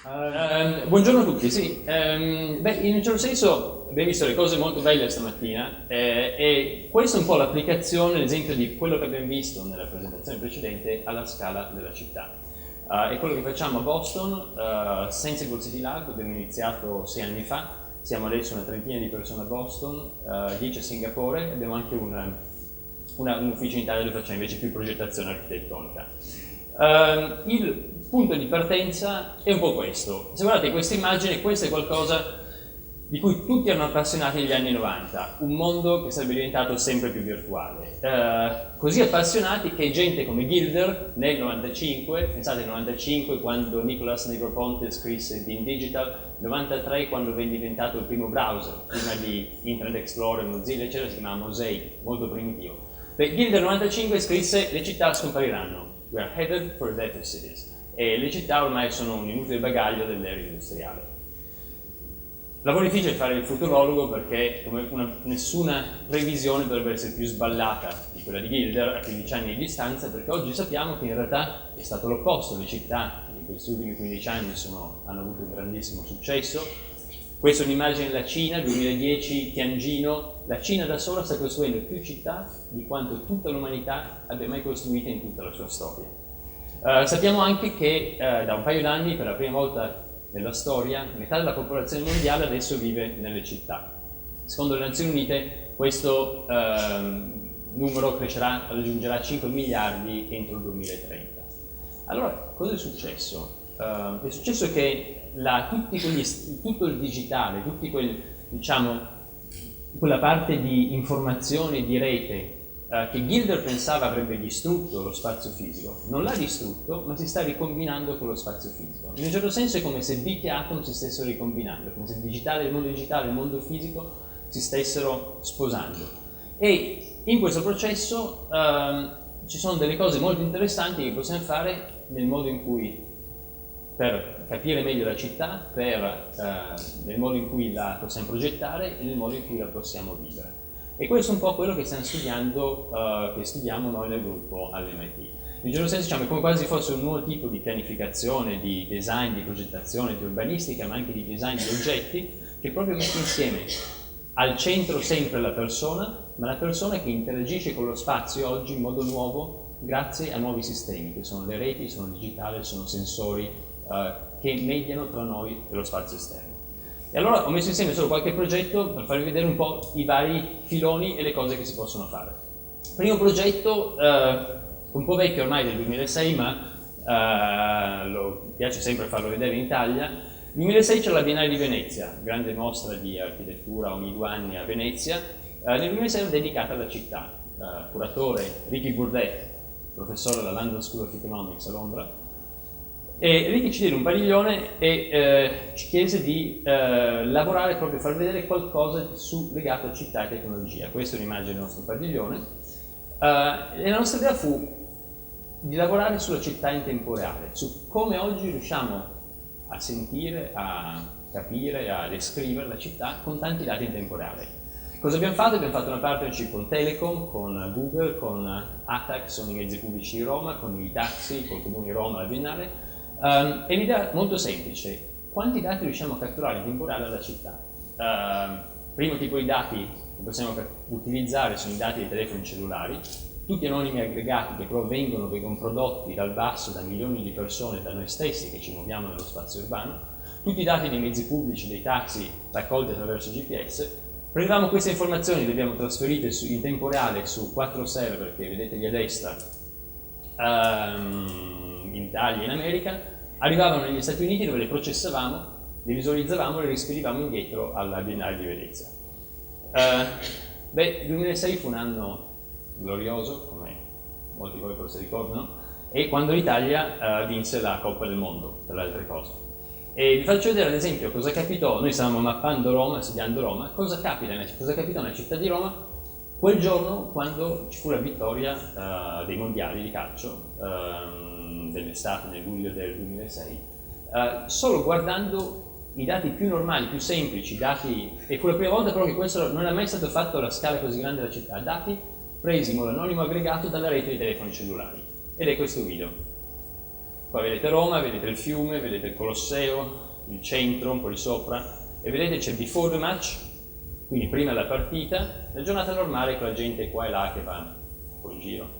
Buongiorno a tutti, sì. In un certo senso abbiamo visto le cose molto belle stamattina e questa è un po' l'applicazione, l'esempio di quello che abbiamo visto nella presentazione precedente alla scala della città. È quello che facciamo a Boston, Sensible City Lab, abbiamo iniziato 6 anni fa, siamo adesso una trentina di persone a Boston, 10 a Singapore, abbiamo anche un ufficio in Italia dove facciamo invece più progettazione architettonica. Il punto di partenza è un po' questo. Se guardate questa immagine, questo è qualcosa di cui tutti erano appassionati negli anni 90, un mondo che sarebbe diventato sempre più virtuale. Così appassionati che gente come Gilder nel 95, pensate al 95 quando Nicolas Negroponte scrisse In Digital, 93 quando venne diventato il primo browser, prima di Internet Explorer, Mozilla eccetera, si chiamava Mosaic, molto primitivo. Gilder 95 scrisse le città scompariranno, we are headed for the death of cities, e le città ormai sono un inutile bagaglio dell'era industriale. Lavoro difficile fare il futurologo perché nessuna previsione dovrebbe essere più sballata di quella di Gilder a 15 anni di distanza, perché oggi sappiamo che in realtà è stato l'opposto, le città in questi ultimi 15 anni hanno avuto un grandissimo successo. Questa è un'immagine della Cina, 2010, Tianjin. La Cina da sola sta costruendo più città di quanto tutta l'umanità abbia mai costruito in tutta la sua storia. Sappiamo anche che da un paio d'anni, per la prima volta nella storia, metà della popolazione mondiale adesso vive nelle città. Secondo le Nazioni Unite questo numero raggiungerà 5 miliardi entro il 2030. Allora, cosa è successo? È successo che tutto il digitale, quella parte di informazione di rete che Gilder pensava avrebbe distrutto lo spazio fisico, non l'ha distrutto, ma si sta ricombinando con lo spazio fisico. In un certo senso è come se bit e atom si stessero ricombinando, come se il mondo digitale e il mondo fisico si stessero sposando. E in questo processo ci sono delle cose molto interessanti che possiamo fare nel modo in cui, per capire meglio la città, nel modo in cui la possiamo progettare e nel modo in cui la possiamo vivere. E questo è un po' quello che stiamo studiando, che studiamo noi nel gruppo all'MIT. In un certo senso è come quasi fosse un nuovo tipo di pianificazione, di design, di progettazione, di urbanistica, ma anche di design di oggetti, che proprio mette insieme al centro sempre la persona, ma la persona che interagisce con lo spazio oggi in modo nuovo grazie a nuovi sistemi, che sono le reti, sono digitali, sono sensori che mediano tra noi e lo spazio esterno. E allora ho messo insieme solo qualche progetto per farvi vedere un po' i vari filoni e le cose che si possono fare. Primo progetto, un po' vecchio ormai del 2006, ma mi piace sempre farlo vedere in Italia. Nel 2006 c'era la Biennale di Venezia, grande mostra di architettura ogni 2 anni a Venezia. Nel 2006 era dedicata alla città. Curatore Ricky Burdett, professore alla London School of Economics a Londra. E Ricky ci diede un padiglione e ci chiese di lavorare proprio, far vedere qualcosa legato a città e tecnologia. Questa è un'immagine del nostro padiglione. E la nostra idea fu di lavorare sulla città in tempo reale, su come oggi riusciamo a sentire, a capire, a descrivere la città con tanti dati in tempo reale. Cosa abbiamo fatto? Abbiamo fatto una partnership con Telecom, con Google, con ATAC, sono i mezzi pubblici di Roma, con i taxi, col Comune di Roma, la Biennale. È un'idea molto semplice. Quanti dati riusciamo a catturare in tempo reale dalla città? Primo tipo di dati che possiamo utilizzare sono i dati dei telefoni cellulari, tutti anonimi aggregati che però vengono prodotti dal basso da milioni di persone, da noi stessi che ci muoviamo nello spazio urbano, tutti i dati dei mezzi pubblici, dei taxi raccolti attraverso GPS. Prendiamo queste informazioni, le abbiamo trasferite in tempo reale su 4 server che vedete lì a destra, in Italia e in America, arrivavano negli Stati Uniti dove le processavamo, le visualizzavamo e le rispedivamo indietro alla Biennale di Venezia. Il 2006 fu un anno glorioso, come molti di voi forse ricordano, e quando l'Italia vinse la Coppa del Mondo, tra le altre cose. E vi faccio vedere ad esempio cosa capitò, noi stavamo mappando Roma, studiando Roma, cosa capitò nella città di Roma quel giorno quando ci fu la vittoria dei mondiali di calcio dell'estate, nel luglio del 2006, solo guardando i dati più normali, più semplici, e fu la prima volta però che questo non è mai stato fatto alla scala così grande della città, dati presi in modo anonimo aggregato dalla rete dei telefoni cellulari. Ed è questo video. Qua vedete Roma, vedete il fiume, vedete il Colosseo, il centro, un po' di sopra, e vedete c'è before the match, quindi prima della partita, la giornata normale con la gente qua e là che va un po' in giro.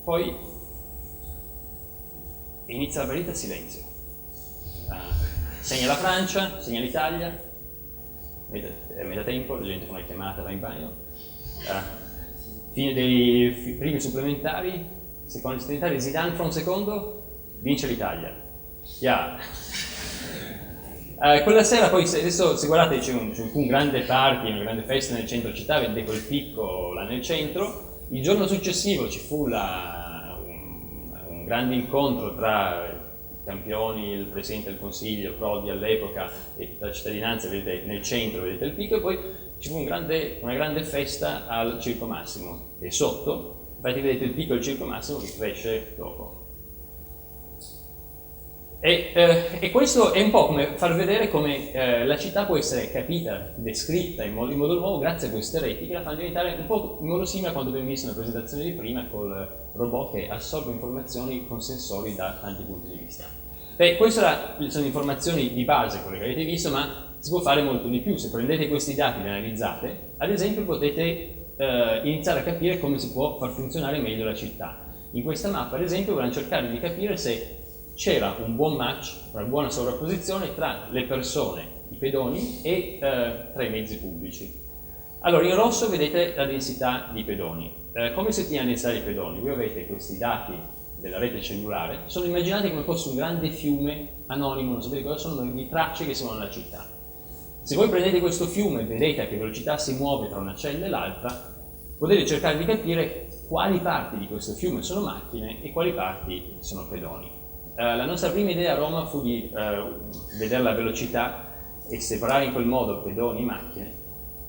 Poi inizia la partita, silenzio. Segna la Francia, segna l'Italia, è metà tempo, la gente fa una chiamata, va in bagno. Fine dei primi supplementari, secondi supplementari, Zidane fra un secondo, vince l'Italia. Quella sera poi, adesso se guardate c'è un grande party, una grande festa nel centro città, vedete quel picco là nel centro. Il giorno successivo ci fu un grande incontro tra i campioni, il Presidente del Consiglio, Prodi all'epoca, e tutta la cittadinanza, vedete nel centro, vedete il picco, e poi ci fu una grande festa al Circo Massimo, che è sotto, infatti vedete il picco del Circo Massimo che cresce dopo. E questo è un po' come far vedere come la città può essere capita, descritta in modo nuovo grazie a queste reti che la fanno diventare un po' in modo simile a quando abbiamo visto nella presentazione di prima col robot che assorbe informazioni con sensori da tanti punti di vista. Queste sono informazioni di base, quelle che avete visto, ma si può fare molto di più. Se prendete questi dati e li analizzate, ad esempio potete iniziare a capire come si può far funzionare meglio la città. In questa mappa, ad esempio, vogliamo cercare di capire se c'era un buon match, una buona sovrapposizione tra le persone, i pedoni e tra i mezzi pubblici. Allora, in rosso vedete la densità di pedoni. Come si ottiene la densità di pedoni? Voi avete questi dati della rete cellulare, sono immaginati come fosse un grande fiume anonimo, non sapete cosa sono, di tracce che sono nella città. Se voi prendete questo fiume e vedete a che velocità si muove tra una cella e l'altra, potete cercare di capire quali parti di questo fiume sono macchine e quali parti sono pedoni. La nostra prima idea a Roma fu di vedere la velocità e separare in quel modo pedoni e macchine.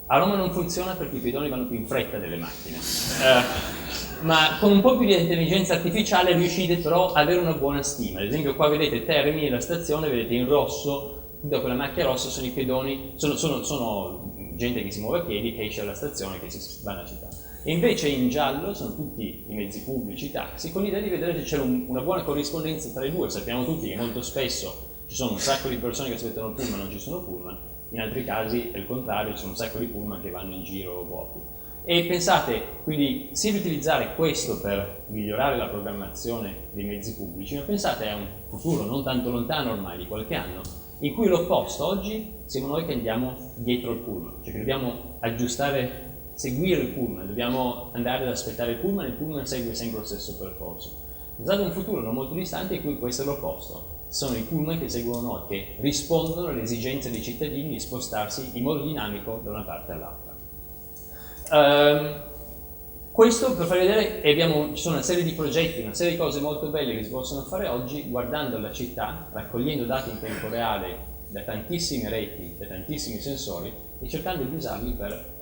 A Roma non funziona perché i pedoni vanno più in fretta delle macchine, ma con un po' più di intelligenza artificiale riuscite però ad avere una buona stima. Ad esempio qua vedete Termini, la stazione, vedete in rosso, da quella macchia rossa sono i pedoni, sono gente che si muove a piedi, che esce dalla stazione, che si va nella città. E invece in giallo sono tutti i mezzi pubblici, i taxi, con l'idea di vedere se c'è una buona corrispondenza tra i due. Sappiamo tutti che molto spesso ci sono un sacco di persone che aspettano il pullman, non ci sono pullman, in altri casi è il contrario, ci sono un sacco di pullman che vanno in giro vuoti. E pensate, quindi, sì di utilizzare questo per migliorare la programmazione dei mezzi pubblici, ma pensate a un futuro non tanto lontano ormai, di qualche anno, in cui l'opposto, oggi siamo noi che andiamo dietro il pullman, cioè che dobbiamo aggiustare, seguire il pullman, dobbiamo andare ad aspettare il pullman segue sempre lo stesso percorso. Pensate a un futuro non molto distante in cui questo è l'opposto, sono i pullman che seguono noi, che rispondono alle esigenze dei cittadini di spostarsi in modo dinamico da una parte all'altra. Questo per farvi vedere, ci sono una serie di progetti, una serie di cose molto belle che si possono fare oggi guardando la città, raccogliendo dati in tempo reale da tantissime reti, da tantissimi sensori e cercando di usarli per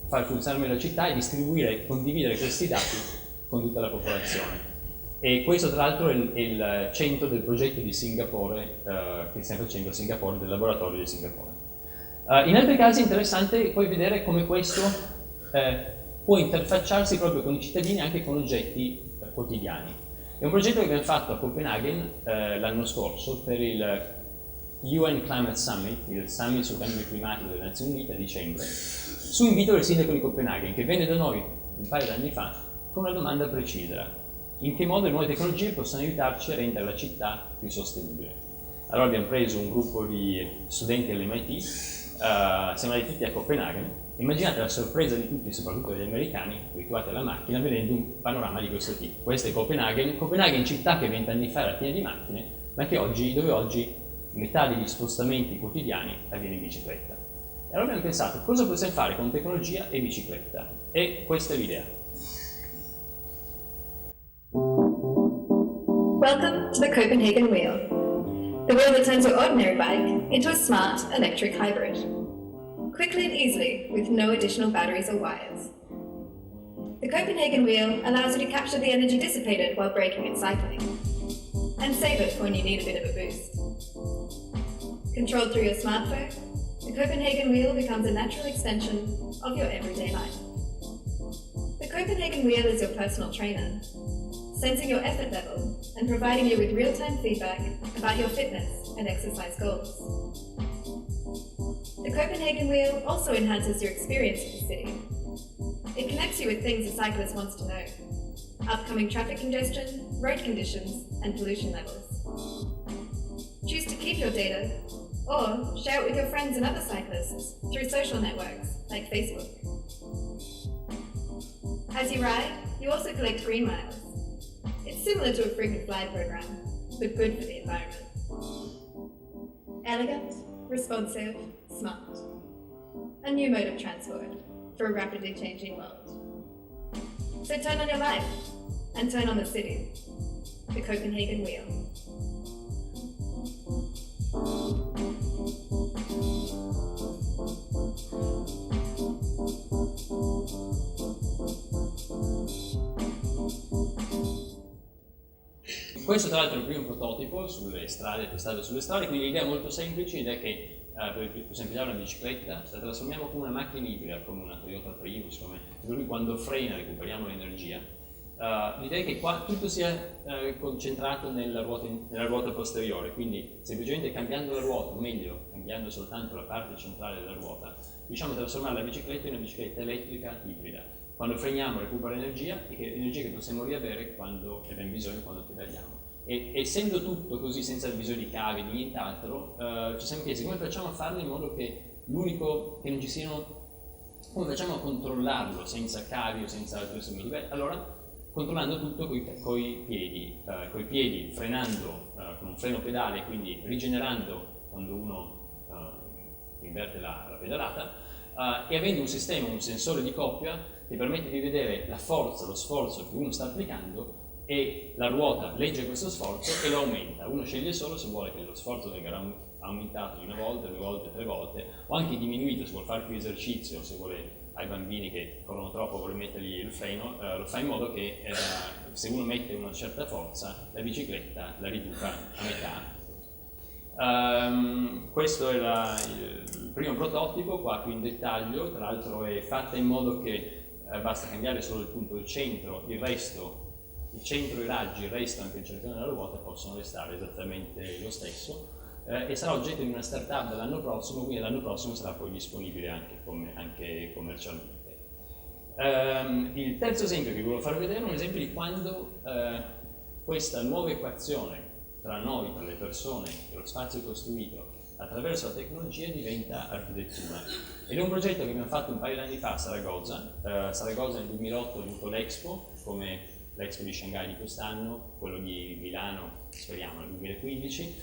far funzionare meglio la città e distribuire e condividere questi dati con tutta la popolazione. E questo tra l'altro è il centro del progetto di Singapore che stiamo facendo a Singapore, del laboratorio di Singapore. In altri casi è interessante poi vedere come questo può interfacciarsi proprio con i cittadini anche con oggetti quotidiani. È un progetto che abbiamo fatto a Copenaghen l'anno scorso per il UN Climate Summit, il Summit sul cambio climatico delle Nazioni Unite a dicembre, su invito del sindaco di Copenaghen che venne da noi un paio di anni fa con una domanda precisa: in che modo le nuove tecnologie possono aiutarci a rendere la città più sostenibile? Allora abbiamo preso un gruppo di studenti all'MIT, siamo andati tutti a Copenaghen. Immaginate la sorpresa di tutti, soprattutto degli americani, abituati alla macchina, vedendo un panorama di questo tipo. Questa è Copenaghen, città che 20 anni fa era piena di macchine, ma dove oggi metà degli spostamenti quotidiani avviene in bicicletta. E allora abbiamo pensato, cosa possiamo fare con tecnologia e bicicletta? E questa è l'idea. Welcome to the Copenhagen Wheel, the wheel that turns your ordinary bike into a smart electric hybrid. Quickly and easily, with no additional batteries or wires. The Copenhagen Wheel allows you to capture the energy dissipated while braking and cycling, and save it for when you need a bit of a boost. Controlled through your smartphone, the Copenhagen Wheel becomes a natural extension of your everyday life. The Copenhagen Wheel is your personal trainer, sensing your effort level and providing you with real-time feedback about your fitness and exercise goals. The Copenhagen Wheel also enhances your experience of the city. It connects you with things a cyclist wants to know: upcoming traffic congestion, road conditions, and pollution levels. Choose to keep your data, or share it with your friends and other cyclists through social networks like Facebook. As you ride, you also collect green miles. It's similar to a frequent flyer program, but good for the environment. Elegant, responsive, smart. A new mode of transport for a rapidly changing world. So turn on your life and turn on the city. The Copenhagen Wheel. Questo tra l'altro è il primo prototipo sulle strade, testato sulle strade, quindi l'idea è molto semplice, l'idea è che per semplificare una bicicletta la trasformiamo come una macchina ibrida, come una Toyota Prius, per cui quando frena recuperiamo l'energia. L'idea è che qua tutto sia concentrato nella ruota posteriore, quindi semplicemente cambiando la ruota, o meglio, cambiando soltanto la parte centrale della ruota, riusciamo a trasformare la bicicletta in una bicicletta elettrica ibrida. Quando freniamo recupera energia, e energia che possiamo riavere quando ne abbiamo bisogno, quando pedaliamo. E essendo tutto così, senza bisogno di cavi, di nient'altro, ci siamo chiesti come facciamo a farlo in modo che l'unico, che non ci siano, come facciamo a controllarlo senza cavi o senza altri strumenti? Beh, allora controllando tutto coi piedi, frenando con un freno pedale, quindi rigenerando quando uno inverte la pedalata, e avendo un sistema, un sensore di coppia che permette di vedere la forza, lo sforzo che uno sta applicando, e la ruota legge questo sforzo e lo aumenta. Uno sceglie solo se vuole che lo sforzo venga aumentato di una volta, 2 volte, 3 volte, o anche diminuito se vuole fare più esercizio, se vuole, ai bambini che corrono troppo vuole mettergli il freno, lo fa in modo che se uno mette una certa forza la bicicletta la riduca a metà. Questo è il primo prototipo, qua più in dettaglio, tra l'altro è fatta in modo che basta cambiare solo il punto del centro, il centro, i raggi, il resto, anche il cerchione della ruota, possono restare esattamente lo stesso, e sarà oggetto di una startup dall'anno prossimo, quindi l'anno prossimo sarà poi disponibile anche commercialmente. Il terzo esempio che vi volevo far vedere è un esempio di quando questa nuova equazione tra noi, tra le persone e lo spazio costruito attraverso la tecnologia diventa architettura. Ed è un progetto che abbiamo fatto un paio di anni fa a Saragozza. Saragozza nel 2008 ha avuto l'Expo, come l'Expo di Shanghai di quest'anno, quello di Milano speriamo nel 2015,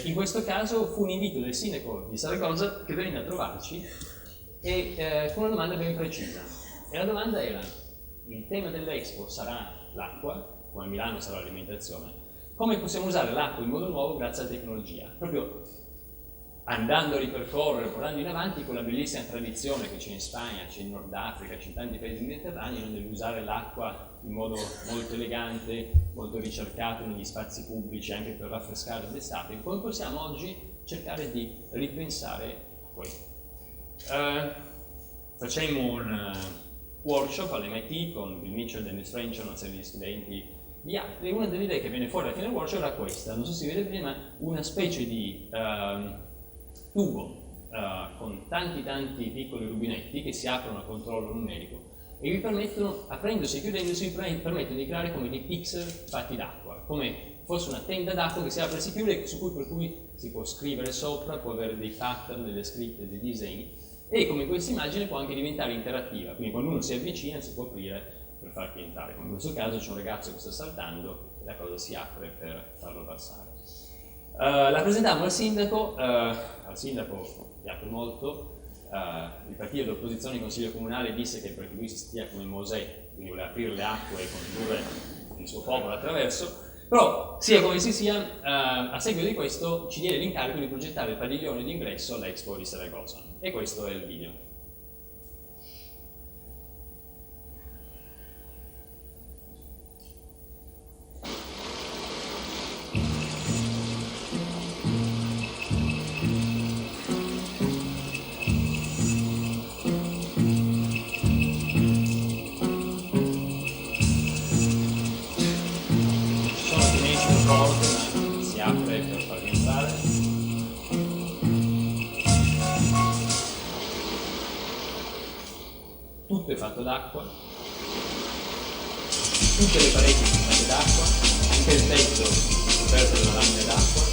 in questo caso fu un invito del sindaco di Saragozza che venne a trovarci e con una domanda ben precisa. E la domanda era: il tema dell'Expo sarà l'acqua, come a Milano sarà l'alimentazione, come possiamo usare l'acqua in modo nuovo grazie alla tecnologia? Proprio andando a ripercorrere, portando in avanti quella bellissima tradizione che c'è in Spagna, c'è in Nord Africa, c'è in tanti paesi mediterranei, nell'usare l'acqua in modo molto elegante, molto ricercato negli spazi pubblici, anche per raffrescare l'estate. Come possiamo oggi cercare di ripensare questo? Facemmo un workshop all'MIT con Bill Mitchell, Dennis French, una serie di studenti di altri, e una delle idee che viene fuori alla fine del workshop era questa, non so se si vede bene, ma una specie di tubo con tanti piccoli rubinetti che si aprono a controllo numerico e vi permettono, aprendosi e chiudendosi, vi permettono di creare come dei pixel fatti d'acqua, come fosse una tenda d'acqua che si apre e si chiude, per cui si può scrivere sopra, può avere dei pattern, delle scritte, dei disegni, e come questa immagine può anche diventare interattiva, quindi quando uno si avvicina si può aprire per farti entrare, come in questo caso c'è un ragazzo che sta saltando e la cosa si apre per farlo passare. La presentammo al sindaco piace molto, il partito dell'opposizione in consiglio comunale disse che perché lui si stia come Mosè, quindi voleva aprire le acque e condurre il suo popolo attraverso, però sia come si sia, a seguito di questo ci diede l'incarico di progettare il padiglione d'ingresso all'Expo di Saragozza, e questo è il video. tutto è fatto d'acqua, tutte le pareti sono fatte d'acqua, anche il tetto è coperto da una lamina d'acqua.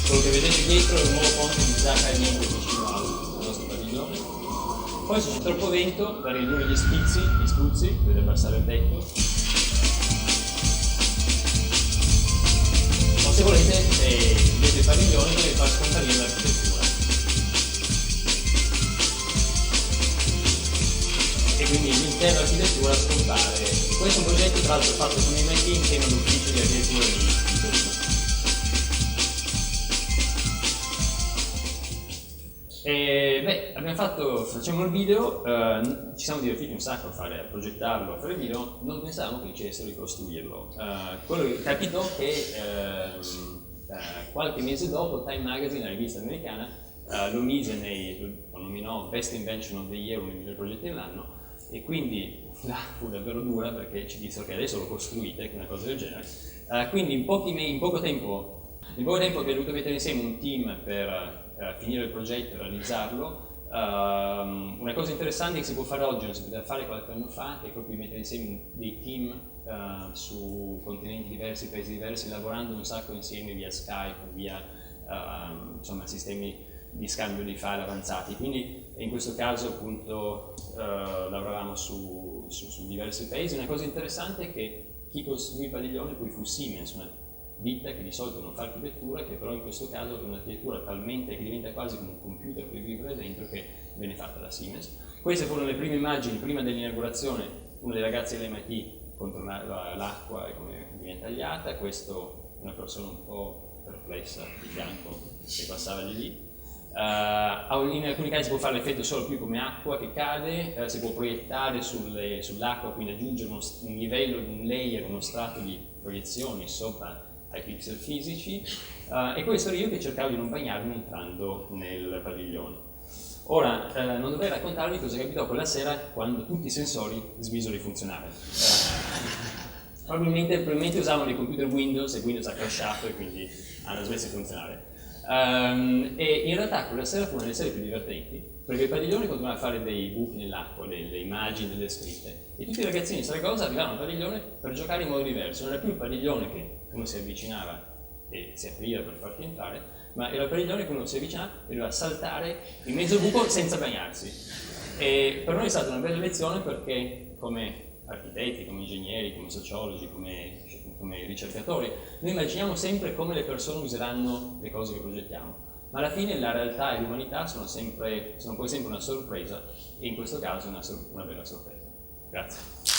Quello che vedete dietro è un nuovo ponte di Zaccagnini vicino al nostro padiglione. Poi se c'è troppo vento, da ridurre gli spruzzi, dovete abbassare il tetto. O se volete, vedete il padiglione, dovete far scomparire l'architettura. E quindi l'intera architettura scompare. Questo è un progetto tra l'altro fatto con MIT insieme all'ufficio di architettura di Torino. Facciamo il video, ci siamo divertiti un sacco a progettarlo, a fare il video, non pensavamo che riuscissero a ricostruirlo. Quello che capitò che qualche mese dopo Time Magazine, la rivista americana, lo nominò Best Invention of the Year, uno dei migliori progetti dell'anno, e quindi fu davvero dura perché ci dissero che adesso lo costruite, una cosa del genere. Quindi in poco tempo è venuto mettere insieme un team per finire il progetto e realizzarlo. Una cosa interessante che si può fare oggi, non si poteva fare qualche anno fa, è proprio mettere insieme dei team su continenti diversi, paesi diversi, lavorando un sacco insieme via Skype, via sistemi di scambio di file avanzati. Quindi in questo caso appunto lavoravamo su diversi paesi. Una cosa interessante è che chi costruì il padiglione poi fu Siemens, una ditta che di solito non fa architettura, che però in questo caso è un'architettura talmente che diventa quasi come un computer per vivere dentro, che viene fatta da Siemens. Queste furono le prime immagini prima dell'inaugurazione, uno dei ragazzi dell'MIT controllava l'acqua e come viene tagliata, questo una persona un po' perplessa di fianco che passava di lì. In alcuni casi si può fare l'effetto solo più come acqua che cade, si può proiettare sull'acqua, quindi aggiungere un livello, un layer, uno strato di proiezioni sopra ai pixel fisici, e questo ero io che cercavo di non bagnarmi entrando nel padiglione. Ora, non dovrei raccontarvi cosa capitò quella sera quando tutti i sensori smisero di funzionare. Probabilmente usavano i computer Windows e Windows ha crashato e quindi hanno smesso di funzionare. E in realtà quella sera fu una delle serie più divertenti, perché il padiglione continuava a fare dei buchi nell'acqua, delle immagini, delle scritte, e tutti i ragazzini di Saragossa arrivavano al padiglione per giocare in modo diverso. Non era più il padiglione che uno si avvicinava e si apriva per farti entrare, ma era il padiglione che uno si avvicinava e doveva saltare in mezzo al buco senza bagnarsi. E per noi è stata una bella lezione, perché come architetti, come ingegneri, come sociologi, come ricercatori, noi immaginiamo sempre come le persone useranno le cose che progettiamo, ma alla fine la realtà e l'umanità sono poi sempre una sorpresa, e in questo caso una bella sorpresa. Grazie.